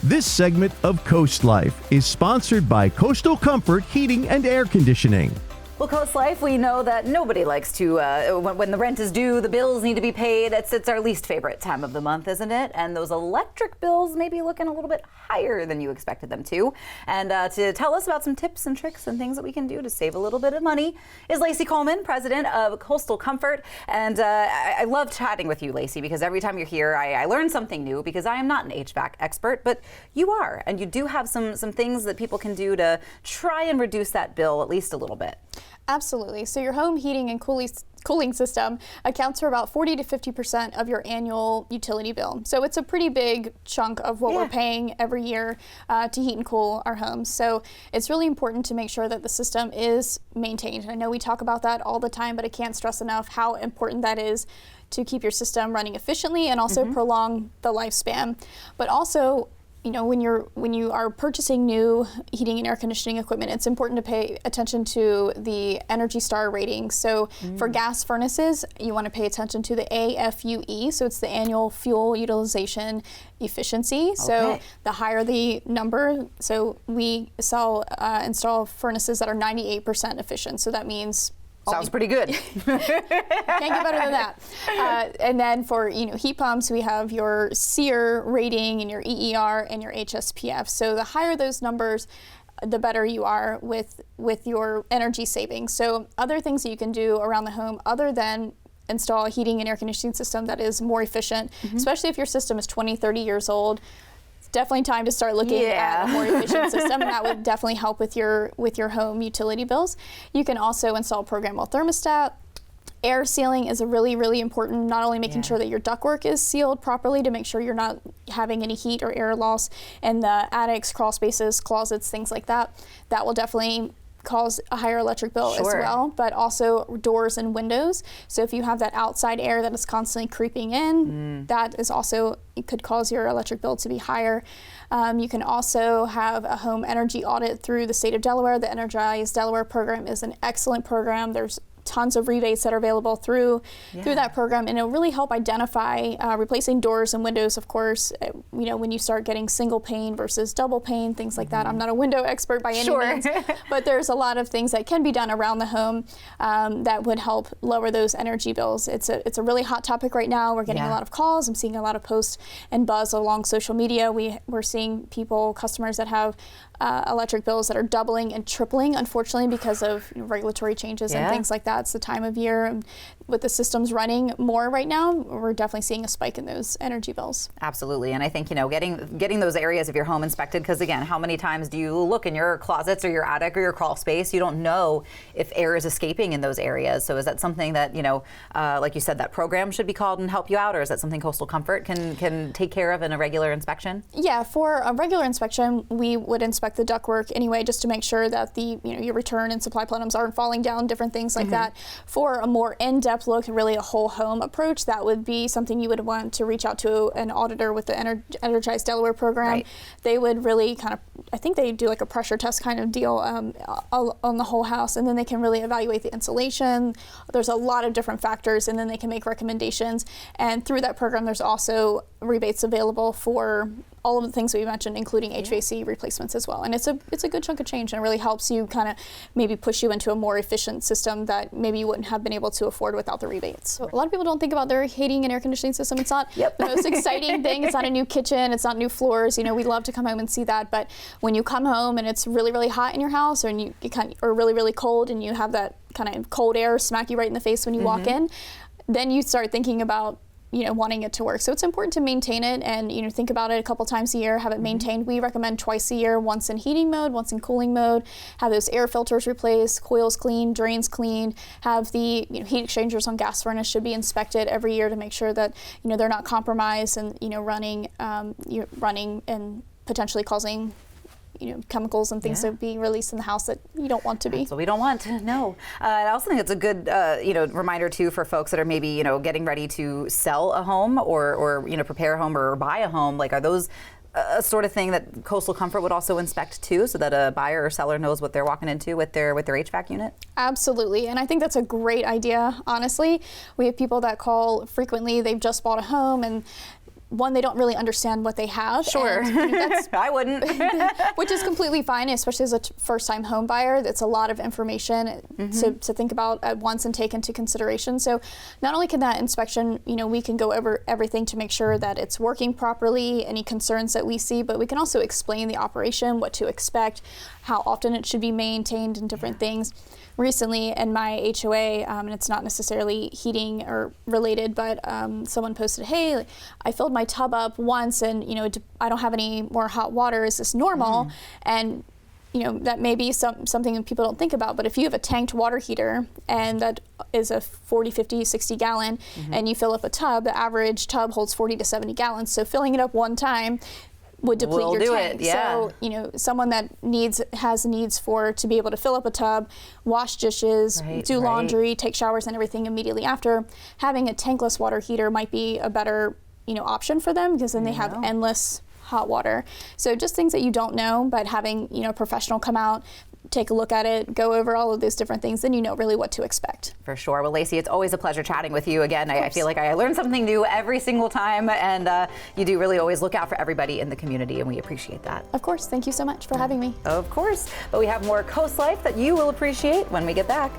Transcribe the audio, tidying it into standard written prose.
This segment of CoastLife is sponsored by Coastal Comfort Heating and Air Conditioning. Well, CoastLife, we know that nobody likes to, when the rent is due, the bills need to be paid. It's our least favorite time of the month, isn't it? And those electric bills may be looking a little bit higher than you expected them to. And to tell us about some tips and tricks and things that we can do to save a little bit of money is Lacey Coleman, president of Coastal Comfort. And I love chatting with you, Lacey, because every time you're here, I learn something new, because I am not an HVAC expert, but you are. And you do have some things that people can do to try and reduce that bill at least a little bit. Absolutely. So your home heating and cooling system accounts for about 40 to 50% of your annual utility bill. So it's a pretty big chunk of what we're paying every year to heat and cool our homes. So it's really important to make sure that the system is maintained. I know we talk about that all the time, but I can't stress enough how important that is to keep your system running efficiently and also prolong the lifespan. But also, you know, when you are purchasing new heating and air conditioning equipment, it's important to pay attention to the Energy Star rating. So for gas furnaces, you want to pay attention to the AFUE, so it's the annual fuel utilization efficiency. Okay. So the higher the number, so we install furnaces that are 98% efficient. So that means sounds pretty good. Can't get better than that. And then for heat pumps, we have your SEER rating and your EER and your HSPF. So the higher those numbers, the better you are with your energy savings. So other things that you can do around the home other than install a heating and air conditioning system that is more efficient, especially if your system is 20, 30 years old. Definitely time to start looking at a more efficient system. That would definitely help with your home utility bills. You can also install programmable thermostat. Air sealing is a really, really important, not only making sure that your ductwork is sealed properly to make sure you're not having any heat or air loss in the attics, crawl spaces, closets, things like that. That will definitely cause a higher electric bill as well, but also doors and windows. So if you have that outside air that is constantly creeping in, that is also, it could cause your electric bill to be higher. You can also have a home energy audit through the state of Delaware. The Energize Delaware program is an excellent program. There's tons of rebates that are available through that program, and it'll really help identify replacing doors and windows. Of course, when you start getting single pane versus double pane, things like that. I'm not a window expert by any means, but there's a lot of things that can be done around the home that would help lower those energy bills. It's a really hot topic right now. We're getting a lot of calls. I'm seeing a lot of posts and buzz along social media. We're seeing customers that have electric bills that are doubling and tripling, unfortunately, because of regulatory changes and things like that. It's the time of year, and with the systems running more right now, we're definitely seeing a spike in those energy bills. Absolutely, and I think getting those areas of your home inspected, because again, how many times do you look in your closets or your attic or your crawl space? You don't know if air is escaping in those areas. So is that something that like you said, that program should be called and help you out, or is that something Coastal Comfort can take care of in a regular inspection? Yeah, for a regular inspection, we would inspect the ductwork anyway, just to make sure that your return and supply plenums aren't falling down, different things like that. For a more in-depth look, really a whole home approach, that would be something you would want to reach out to an auditor with the Energize Delaware program. They would really I think they do like a pressure test kind of deal on the whole house, and then they can really evaluate the insulation. There's a lot of different factors, and then they can make recommendations. And through that program, there's also rebates available for all of the things we mentioned, including HVAC replacements as well. And it's a good chunk of change, and it really helps you maybe push you into a more efficient system that maybe you wouldn't have been able to afford without the rebates. So a lot of people don't think about their heating and air conditioning system. It's not the most exciting thing. It's not a new kitchen. It's not new floors. We love to come home and see that. But when you come home and it's really, really hot in your house, or or really, really cold, and you have that kind of cold air smack you right in the face when you walk in, then you start thinking about wanting it to work. So it's important to maintain it and, think about it a couple times a year, have it maintained. We recommend twice a year, once in heating mode, once in cooling mode, have those air filters replaced, coils clean, drains clean, have the heat exchangers on gas furnace should be inspected every year to make sure that, they're not compromised and, running and potentially causing chemicals and things to be released in the house that you don't want to be. That's what we don't want. No. I also think it's a good, reminder too for folks that are maybe, getting ready to sell a home or prepare a home or buy a home. Like, are those a sort of thing that Coastal Comfort would also inspect too, so that a buyer or seller knows what they're walking into with their HVAC unit? Absolutely, and I think that's a great idea. Honestly, we have people that call frequently. They've just bought a home and one, they don't really understand what they have. Sure. And, that's, I wouldn't. which is completely fine, especially as a first-time home buyer. That's a lot of information to think about at once and take into consideration. So not only can that inspection, we can go over everything to make sure that it's working properly, any concerns that we see, but we can also explain the operation, what to expect, how often it should be maintained, and different things. Recently in my HOA, and it's not necessarily heating or related, but someone posted, hey, I filled my tub up once and I don't have any more hot water. Is this normal? And that may be something that people don't think about, but if you have a tanked water heater and that is a 40, 50, 60 gallon and you fill up a tub, the average tub holds 40 to 70 gallons. So filling it up one time would deplete your tank. So, someone that has needs to be able to fill up a tub, wash dishes, do laundry, take showers and everything immediately after, having a tankless water heater might be a better, option for them, because then they have endless hot water. So just things that you don't know, but having, a professional come out, take a look at it, go over all of those different things, then you know really what to expect. For sure. Well, Lacey, it's always a pleasure chatting with you again. I feel like I learn something new every single time, and you do really always look out for everybody in the community, and we appreciate that. Of course. Thank you so much for having me. Of course. But we have more Coast Life that you will appreciate when we get back.